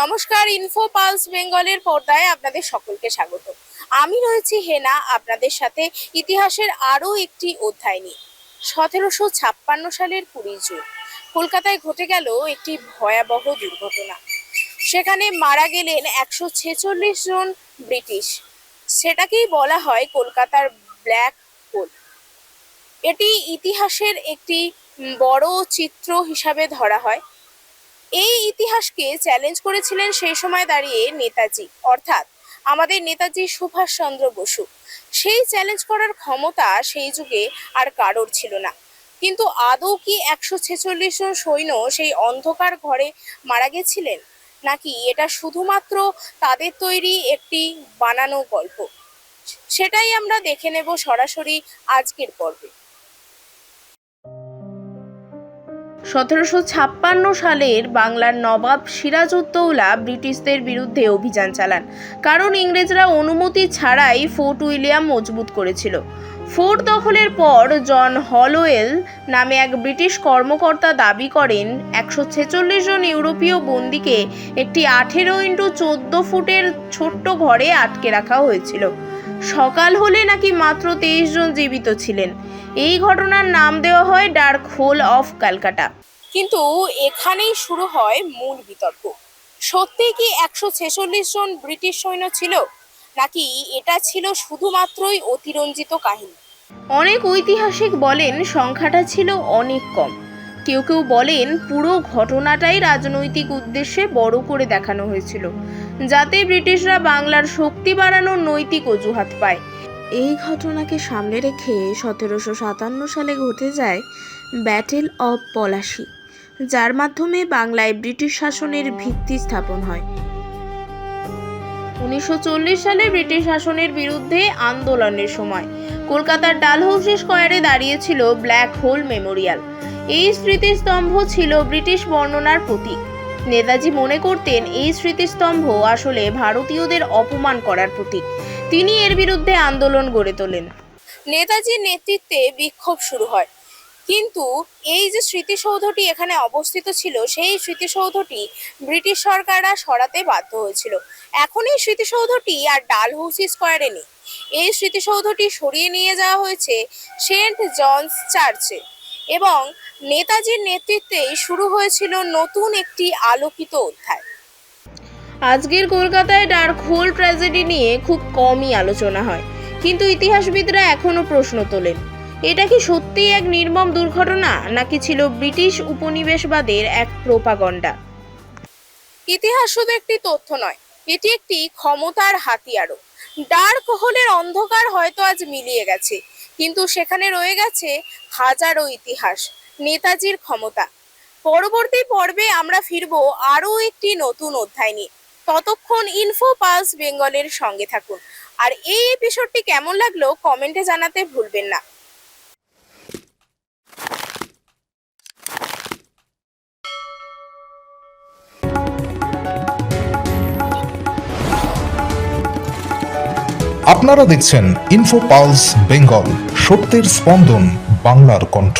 নমস্কার, info pulse বেঙ্গলের পর্দায় আপনাদের সকলকে স্বাগত। আমি রয়েছি হেনা আপনাদের সাথে ইতিহাসের আরও একটি অধ্যায় নিয়ে। 1756 সালের 20 জুন কলকাতায় ঘটে গেল একটি ভয়াবহ দুর্ঘটনা। সেখানে মারা গেলেন 146 জন ব্রিটিশ। সেটাকেই বলা হয় কলকাতার ব্ল্যাক হোল। এটি ইতিহাসের একটি বড় চিত্র হিসাবে ধরা হয়। এই ইতিহাসকে চ্যালেঞ্জ করেছিলেন সেই সময় দাঁড়িয়ে নেতাজি, অর্থাৎ আমাদের নেতাজি সুভাষচন্দ্র বসু। সেই চ্যালেঞ্জ করার ক্ষমতা সেই যুগে আর কারোর ছিল না। কিন্তু আদৌ কি 146 জন সৈন্য সেই অন্ধকার ঘরে মারা গেছিলেন, নাকি এটা শুধুমাত্র তাদের তৈরি একটি বানানো গল্প? সেটাই আমরা দেখে নেব সরাসরি আজকের পর্বে। 1756 সালের বাংলার নবাব সিরাজউদ্দৌলা ব্রিটিশদের বিরুদ্ধে অভিযান চালান, কারণ ইংরেজরা অনুমতি ছাড়াই ফোর্ট উইলিয়াম মজবুত করেছিল। ফোর্ট দখলের পর জন হলওয়েল নামে এক ব্রিটিশ কর্মকর্তা দাবি করেন 146 জন ইউরোপীয় বন্দীকে একটি 18x14 ফুটের ছোট্ট ঘরে আটকে রাখা হয়েছিল। সকাল হলে নাকি মাত্র 23 জন জীবিত ছিলেন। এই ঘটনার নাম দেওয়া হয় ডার্ক হোল অফ ক্যালকাটা। কিন্তু এখানেই শুরু হয় মূল বিতর্ক। সত্যি কি 146 জন ব্রিটিশ সৈন্য ছিল, নাকি এটা ছিল শুধুমাত্রই অতিরঞ্জিত কাহিনী? অনেক ঐতিহাসিক বলেন সংখ্যাটা ছিল অনেক কম। কেউ কেউ বলেন পুরো ঘটনাটাই রাজনৈতিক উদ্দেশ্যে বড় করে দেখানো হয়েছিল, যাতে ব্রিটিশরা বাংলার শক্তি বাড়ানোর নৈতিক অজুহাত পায়। এই ঘটনাকে সামনে রেখে 1757 সালে ঘটে যায় ব্যাটেল অব পলাশী, যার মাধ্যমে বাংলায় ব্রিটিশ শাসনের ভিত্তি স্থাপন হয়। 1940 সালে ব্রিটিশ শাসনের বিরুদ্ধে আন্দোলনের সময় কলকাতার ডালহৌসি স্কয়ারে দাঁড়িয়েছিল ব্ল্যাক হোল মেমোরিয়াল। এই স্মৃতিস্তম্ভ ছিল ব্রিটিশ বর্ণনার প্রতীক। নেতাজি মনে করতেন এই স্মৃতিস্তম্ভ আসলে ভারতীয়দের অপমান করার প্রতীক। তিনি এর বিরুদ্ধে আন্দোলন গড়ে তোলেন। নেতাজির নেতৃত্বে বিক্ষোভ শুরু হয়, কিন্তু এই যে স্মৃতিসৌধটি এখানে অবস্থিত ছিল, সেই স্মৃতিসৌধটি ব্রিটিশ সরকাররা সরাতে বাধ্য হয়েছিল। এখন এই স্মৃতিসৌধটি আর ডালহৌসি স্কয়ারে নেই। এই স্মৃতিসৌধটি সরিয়ে নিয়ে যাওয়া হয়েছে সেন্ট জনস চার্চে, এবং নেতাজির নেতৃত্বেই শুরু হয়েছিল নতুন একটি আলোকিত অধ্যায়। আজকের কলকাতায় ডার্ক হোল ট্র্যাজেডি নিয়ে খুব কমই আলোচনা হয়, কিন্তু ইতিহাসবিদরা এখনো প্রশ্ন তোলেন, এটা কি সত্যিই এক নির্মম দুর্ঘটনা, নাকি ছিল ব্রিটিশ উপনিবেশবাদের এক প্রোপাগন্ডা? ইতিহাস শুধু একটি তথ্য নয়, এটি একটি ক্ষমতার হাতিয়ারও। ডার্ক হোলের অন্ধকার হয়তো আজ মিলিয়ে গেছে, কিন্তু সেখানে রয়ে গেছে হাজারো ইতিহাস, নেতাজির ক্ষমতা। পরবর্তী পর্বে আমরা ফিরবো আরও একটি নতুন অধ্যায় নিয়ে। ততক্ষণ ইনফো পালস বেঙ্গলের সঙ্গে থাকুন। আর এই এপিসোডটি কেমন লাগলো কমেন্টে জানাতে ভুলবেন না। আপনারা দেখছেন ইনফো পালস বেঙ্গল, সত্যের স্পন্দন, বাংলার কণ্ঠ।